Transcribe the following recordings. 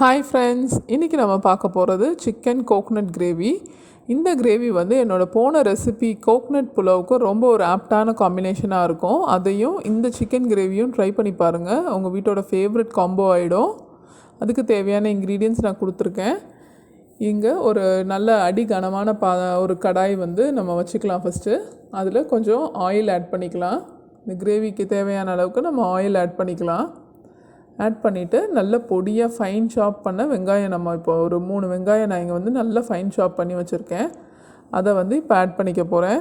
Hi friends, இன்றைக்கி நம்ம பார்க்க போகிறது சிக்கன் கோக்னட் கிரேவி. இந்த கிரேவி வந்து என்னோடய போன ரெசிபி கோக்னட் புலாவுக்கு ரொம்ப ஒரு ஆப்டான காம்பினேஷனாக இருக்கும். அதையும் இந்த சிக்கன் கிரேவியும் ட்ரை பண்ணி பாருங்கள், உங்கள் வீட்டோட ஃபேவரட் காம்போ ஆகிடும். அதுக்கு தேவையான இன்க்ரீடியன்ட்ஸ் நான் கொடுத்துருக்கேன். இங்கே ஒரு நல்ல கனமான ஒரு கடாய் வந்து நம்ம வச்சுக்கலாம். ஃபஸ்ட்டு அதில் கொஞ்சம் ஆயில் ஆட் பண்ணிக்கலாம். இந்த கிரேவிக்கு தேவையான அளவுக்கு நம்ம ஆயில் ஆட் பண்ணிக்கலாம். ஆட் பண்ணிவிட்டு நல்ல பொடியாக ஃபைன் சாப் பண்ண வெங்காயம், நம்ம இப்போ ஒரு 3 வெங்காயம் நான் இங்கே வந்து நல்லா ஃபைன் சாப் பண்ணி வச்சுருக்கேன். அதை வந்து இப்போ ஆட் பண்ணிக்க போகிறேன்.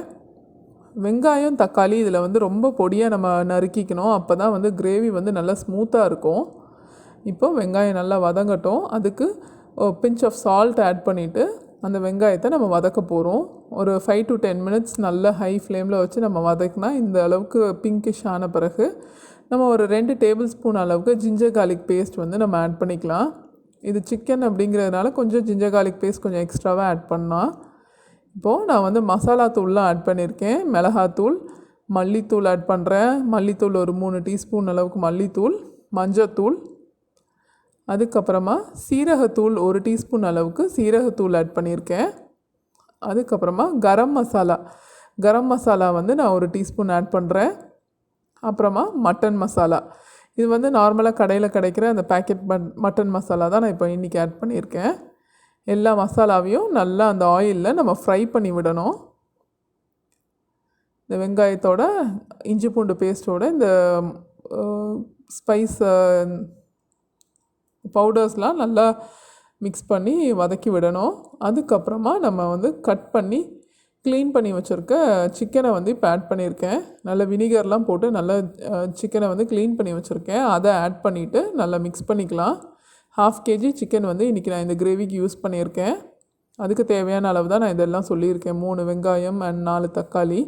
வெங்காயம் தக்காளி இதில் வந்து ரொம்ப பொடியாக நம்ம நறுக்கிக்கணும், அப்போ தான் வந்து கிரேவி வந்து நல்லா ஸ்மூத்தாக இருக்கும். இப்போ வெங்காயம் நல்லா வதங்கட்டும். அதுக்கு பிஞ்ச் ஆஃப் சால்ட் ஆட் பண்ணிவிட்டு அந்த வெங்காயத்தை நம்ம வதக்க போகிறோம். ஒரு 5 to 10 மினிட்ஸ் நல்ல ஹை ஃப்ளேமில் வச்சு நம்ம வதக்கினா இந்த அளவுக்கு பிங்கிஷ் ஆன பிறகு நம்ம ஒரு 2 டேபிள் ஸ்பூன் அளவுக்கு ஜிஞ்சர் கார்லிக் பேஸ்ட் வந்து நம்ம ஆட் பண்ணிக்கலாம். இது சிக்கன் அப்படிங்கிறதுனால கொஞ்சம் ஜிஞ்சர் கார்லிக் பேஸ்ட் கொஞ்சம் எக்ஸ்ட்ராவாக ஆட் பண்ணலாம். இப்போது நான் வந்து மசாலா தூள்லாம் ஆட் பண்ணியிருக்கேன். மிளகாத்தூள், மல்லித்தூள் ஆட் பண்ணுறேன். மல்லித்தூள் ஒரு 3 டீஸ்பூன் அளவுக்கு மல்லித்தூள், மஞ்சத்தூள், அதுக்கப்புறமா சீரகத்தூள் 1 டீஸ்பூன் அளவுக்கு சீரகத்தூள் ஆட் பண்ணியிருக்கேன். அதுக்கப்புறமா கரம் மசாலா வந்து நான் 1 டீஸ்பூன் ஆட் பண்ணுறேன். அப்புறமா மட்டன் மசாலா, இது வந்து நார்மலாக கடையில் கிடைக்கிற அந்த பேக்கெட் மட்டன் மசாலா தான் நான் இப்போ இன்றைக்கி ஆட் பண்ணியிருக்கேன். எல்லா மசாலாவையும் நல்லா அந்த ஆயிலில் நம்ம ஃப்ரை பண்ணி விடணும். இந்த வெங்காயத்தோட இஞ்சி பூண்டு பேஸ்ட்டோட இந்த ஸ்பைஸ் பவுடர்ஸ்லாம் நல்லா மிக்ஸ் பண்ணி வதக்கி விடணும். அதுக்கப்புறமா நம்ம வந்து கட் பண்ணி க்ளீன் பண்ணி வச்சுருக்க சிக்கனை வந்து இப்போ ஆட் பண்ணியிருக்கேன். நல்ல வினிகர்லாம் போட்டு நல்லா சிக்கனை வந்து க்ளீன் பண்ணி வச்சுருக்கேன். அதை ஆட் பண்ணிவிட்டு நல்லா மிக்ஸ் பண்ணிக்கலாம். 1/2 kg சிக்கன் வந்து இன்றைக்கி நான் இந்த கிரேவிக்கு யூஸ் பண்ணியிருக்கேன். அதுக்கு தேவையான அளவு தான் நான் இதெல்லாம் சொல்லியிருக்கேன். 3 வெங்காயம் அண்ட் 4 தக்காளி.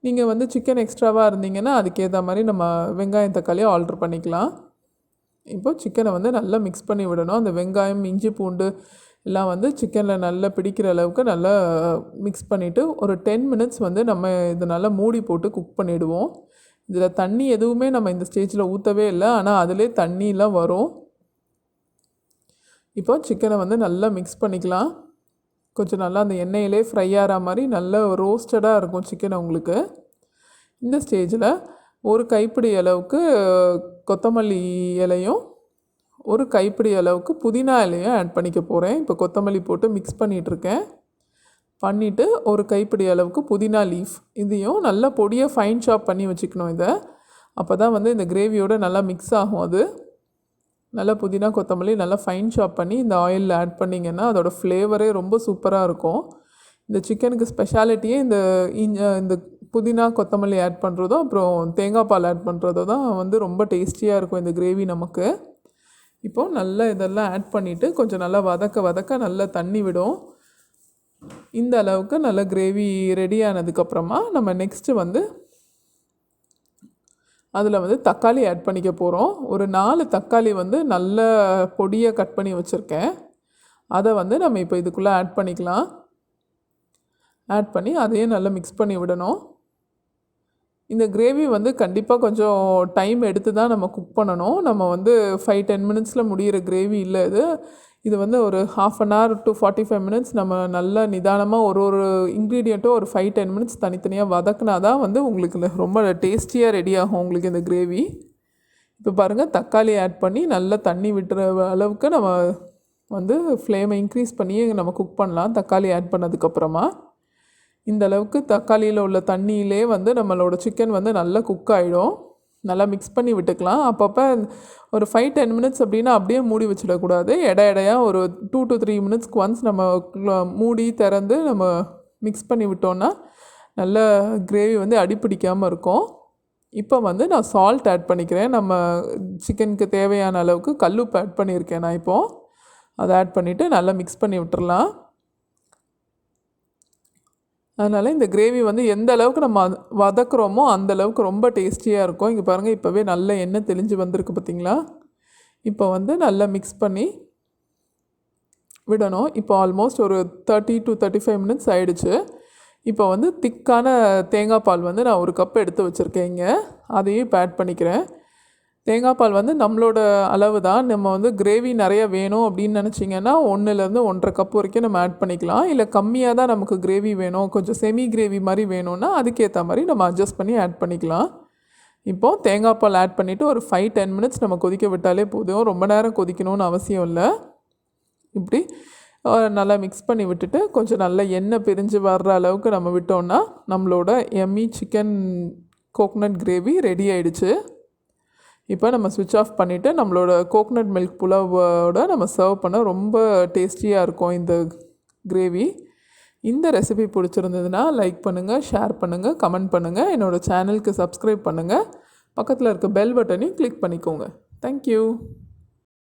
நீங்கள் வந்து சிக்கன் எக்ஸ்ட்ராவாக இருந்தீங்கன்னா அதுக்கேற்ற மாதிரி நம்ம வெங்காயம் தக்காளியை ஆல்ட்ரு பண்ணிக்கலாம். இப்போ சிக்கனை வந்து நல்லா மிக்ஸ் பண்ணி விடணும். அந்த வெங்காயம், இஞ்சி பூண்டு எல்லாம் வந்து சிக்கனில் நல்லா பிடிக்கிற அளவுக்கு நல்லா மிக்ஸ் பண்ணிவிட்டு ஒரு 10 மினிட்ஸ் வந்து நம்ம இதை நல்லா மூடி போட்டு குக் பண்ணிவிடுவோம். இதில் தண்ணி எதுவுமே நம்ம இந்த ஸ்டேஜில் ஊற்றவே இல்லை, ஆனால் அதிலே தண்ணியெலாம் வரும். இப்போ சிக்கனை வந்து நல்லா மிக்ஸ் பண்ணிக்கலாம். கொஞ்சம் நல்லா அந்த எண்ணெயிலே ஃப்ரை ஆகிற மாதிரி நல்லா ரோஸ்டடாக இருக்கும் சிக்கன் உங்களுக்கு. இந்த ஸ்டேஜில் ஒரு கைப்பிடி அளவுக்கு கொத்தமல்லி இலையும் ஒரு கைப்பிடி அளவுக்கு புதினா இலையும் ஆட் பண்ணிக்க போகிறேன். இப்போ கொத்தமல்லி போட்டு மிக்ஸ் பண்ணிகிட்ருக்கேன். பண்ணிவிட்டு ஒரு கைப்பிடி அளவுக்கு புதினா லீஃப் இதையும் நல்லா பொடியாக ஃபைன் சாப் பண்ணி வச்சுக்கணும். இதை அப்போ தான் வந்து இந்த கிரேவியோடு நல்லா மிக்ஸ் ஆகும். அது நல்லா புதினா கொத்தமல்லி நல்லா ஃபைன் சாப் பண்ணி இந்த ஆயிலில் ஆட் பண்ணிங்கன்னா அதோடய ஃப்ளேவரே ரொம்ப சூப்பராக இருக்கும். இந்த சிக்கனுக்கு ஸ்பெஷாலிட்டியே இந்த புதினா கொத்தமல்லி ஆட் பண்ணுறதோ அப்புறம் தேங்காய் பால் ஆட் பண்ணுறதோ தான் வந்து ரொம்ப டேஸ்டியாக இருக்கும் இந்த கிரேவி நமக்கு. இப்போது நல்லா இதெல்லாம் ஆட் பண்ணிவிட்டு கொஞ்சம் நல்லா வதக்க நல்லா தண்ணி விடும். இந்த அளவுக்கு நல்ல கிரேவி ரெடி ஆனதுக்கப்புறமா நம்ம நெக்ஸ்ட்டு வந்து அதில் வந்து தக்காளி ஆட் பண்ணிக்க போகிறோம். ஒரு 4 தக்காளி வந்து நல்ல பொடியாக கட் பண்ணி வச்சுருக்கேன். அதை வந்து நம்ம இப்போ இதுக்குள்ளே ஆட் பண்ணிக்கலாம். ஆட் பண்ணி அதையும் நல்லா மிக்ஸ் பண்ணி விடணும். இந்த கிரேவி வந்து கண்டிப்பாக கொஞ்சம் டைம் எடுத்து தான் நம்ம குக் பண்ணணும். நம்ம வந்து 5-10 மினிட்ஸில் முடிகிற கிரேவி இல்லை இது வந்து ஒரு 1/2 hour to 45 மினிட்ஸ் நம்ம நல்லா நிதானமாக ஒரு இன்க்ரீடியண்ட்டும் ஒரு 5-10 மினிட்ஸ் தனித்தனியாக வதக்குனா தான் வந்து உங்களுக்கு ரொம்ப டேஸ்டியாக ரெடி ஆகும் உங்களுக்கு இந்த கிரேவி. இப்போ பாருங்கள், தக்காளி ஆட் பண்ணி நல்லா தண்ணி விட்டுற அளவுக்கு நம்ம வந்து ஃப்ளேமை இன்க்ரீஸ் பண்ணி நம்ம குக் பண்ணலாம். தக்காளி ஆட் பண்ணதுக்கப்புறமா இந்த அளவுக்கு தக்காளியில் உள்ள தண்ணியிலே வந்து நம்மளோட சிக்கன் வந்து நல்லா குக் ஆகிடும். நல்லா மிக்ஸ் பண்ணி விட்டுக்கலாம். அப்பப்போ ஒரு 5-10 மினிட்ஸ் அப்படின்னா அப்படியே மூடி வச்சிடக்கூடாது. எடையாக ஒரு 2 to 3 மினிட்ஸ்க்கு ஒன்ஸ் நம்ம மூடி திறந்து நம்ம மிக்ஸ் பண்ணி விட்டோன்னா நல்ல கிரேவி வந்து அடிப்பிடிக்காமல் இருக்கும். இப்போ வந்து நான் சால்ட் ஆட் பண்ணிக்கிறேன். நம்ம சிக்கனுக்கு தேவையான அளவுக்கு கல்லுப்பு ஆட் பண்ணியிருக்கேன் நான். இப்போது அதை ஆட் பண்ணிவிட்டு நல்லா மிக்ஸ் பண்ணி விட்டுறலாம். அதனால் இந்த கிரேவி வந்து எந்த அளவுக்கு நம்ம வதக்குறோமோ அந்தளவுக்கு ரொம்ப டேஸ்டியாக இருக்கும். இங்கே பாருங்கள், இப்போவே நல்ல எண்ணெய் தெளிஞ்சு வந்திருக்கு பார்த்திங்களா. இப்போ வந்து நல்லா மிக்ஸ் பண்ணி விடணும். இப்போ ஆல்மோஸ்ட் ஒரு 30 to 35 மினிட்ஸ் ஆகிடுச்சு. இப்போ வந்து திக்கான தேங்காய் பால் வந்து நான் 1 கப் எடுத்து வச்சுருக்கேன். இங்கே அதையும் இப்போ ஆட் பண்ணிக்கிறேன். தேங்காய் பால் வந்து நம்மளோட அளவு தான். நம்ம வந்து கிரேவி நிறைய வேணும் அப்படின்னு நினச்சிங்கன்னா 1லேருந்து 1.5 கப் வரைக்கும் நம்ம ஆட் பண்ணிக்கலாம். இல்லை கம்மியாக தான் நமக்கு கிரேவி வேணும், கொஞ்சம் செமி கிரேவி மாதிரி வேணும்னா அதுக்கேற்ற மாதிரி நம்ம அட்ஜஸ்ட் பண்ணி ஆட் பண்ணிக்கலாம். இப்போது தேங்காய் பால் ஆட் பண்ணிவிட்டு ஒரு 5-10 மினிட்ஸ் நம்ம கொதிக்க விட்டாலே போதும். ரொம்ப நேரம் கொதிக்கணும்னு அவசியம் இல்லை. இப்படி நல்லா மிக்ஸ் பண்ணி விட்டுட்டு கொஞ்சம் நல்லா எண்ணெய் பிரிஞ்சு வர்ற அளவுக்கு நம்ம விட்டோம்னா நம்மளோட எம்மி சிக்கன் கோகனட் கிரேவி ரெடி ஆயிடுச்சு. இப்போ நம்ம ஸ்விட்ச் ஆஃப் பண்ணிவிட்டு நம்மளோட கோகனட் மில்க் புலாவோட நம்ம சர்வ் பண்ண ரொம்ப டேஸ்டியாக இருக்கும் இந்த கிரேவி. இந்த ரெசிபி பிடிச்சிருந்ததுன்னா லைக் பண்ணுங்கள், ஷேர் பண்ணுங்கள், கமெண்ட் பண்ணுங்கள். என்னோடய சேனலுக்கு சப்ஸ்கிரைப் பண்ணுங்கள். பக்கத்தில் இருக்க பெல் பட்டனையும் கிளிக் பண்ணிக்கோங்க. தேங்க்யூ.